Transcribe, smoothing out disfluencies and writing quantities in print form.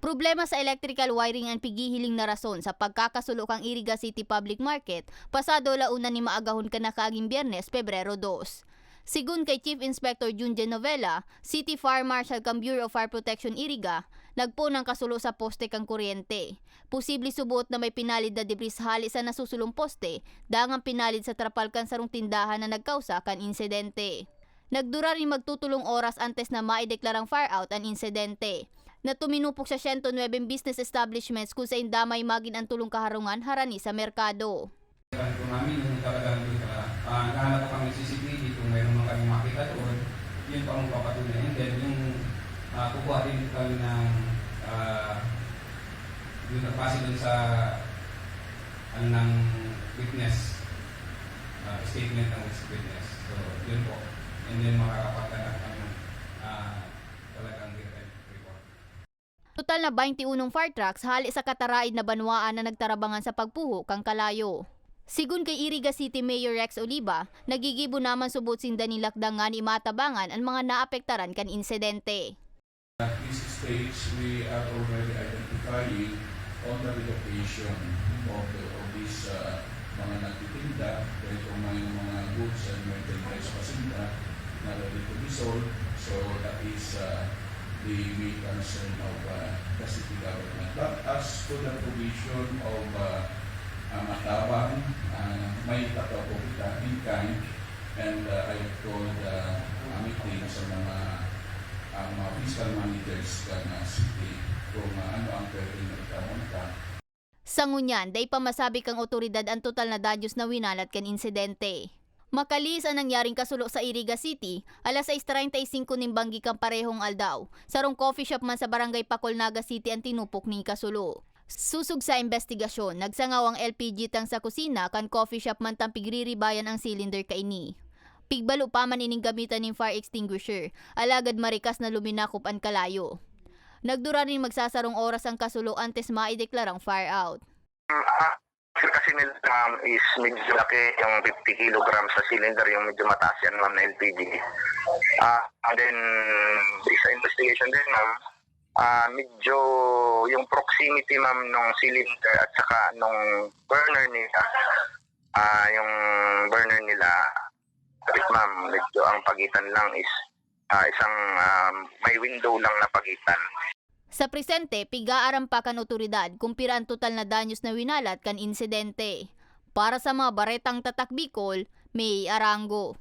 Problema sa electrical wiring ang pigihiling na rason sa pagkakasulo kang Iriga City Public Market pasado launa ni maagahon ka na kaaging Biyernes, Pebrero 2. Sigun kay Chief Inspector Jun Genovela, City Fire Marshal kang Bureau of Fire Protection Iriga, nagpo ng kasulo sa poste kang kuryente. Posible subuot na may pinalid na debris hali sa nasusulong poste, dangang pinalid sa trapal kan sarong tindahan na nagkausa kan insidente. Nagdura rin magtutulong oras antes na maideklarang fire out ang insidente, na tuminupok sa 109 business establishments kung sa indamay magin ang tulong kaharungan harani sa merkado. Kung namin yung talagang nakahanap kami CCTV kung mayroon mga kami makita doon, yun pa ang papatunayan. And then yung kukuha din kami ng yung nagpasi dun sa ng witness, statement ng witness. So yun po. And then makakapagtanap kami talagang report. Total na 21 fire trucks hali sa kataraid na banwaan na nagtarabangan sa pagpuho kang kalayo. Sigun kay Iriga City Mayor Rex Oliva, nagigibo naman subot sinda nilakdangan imatabangan ang mga naapektaran kan insidente. At this stage, we are already identifying on the relocation of these mga nagtitinda, dahil kung may mga goods and merchandise pasinda na ready to be sold. So that is the main concern of the city government. But as to the provision of matabang, may tataw po kita in kind, and I have called a meeting sa mga fiscal managers ng city kung ano ang pwedeng nagkamunta. Sa ngunyan, day pa masabi kang otoridad ang total na dadyos na winalat kan insidente. Makalis ang nangyaring kasulo sa Iriga City, alas 6:35 nimbanggi kang parehong aldaw. Sarong coffee shop man sa barangay Pacolnaga City ang tinupok ni kasulo. Susug sa investigasyon, nagsangawang LPG tang sa kusina kan coffee shop man tang pigriribayan ang cylinder kaini. Pigbalo pa man ining gamitan ng fire extinguisher, alagad marikas na luminakop ang kalayo. Nagdura rin magsasarong oras ang kasulo antes maideklarang fire out. Kasi is medyo laki, yung 50 kilograms sa cylinder, yung medyo mataas yan ma'am na LPG. And then, sa investigation din ma'am, medyo yung proximity ma'am nung cylinder at saka nung burner nila, yung burner nila, ma'am, medyo ang pagitan lang is isang may window lang na pagitan. Sa presente, pigaaram pa kan otoridad kung pira ang total na danyos na winalat kan insidente. Para sa mga baretang tatak Bicol, May Arango.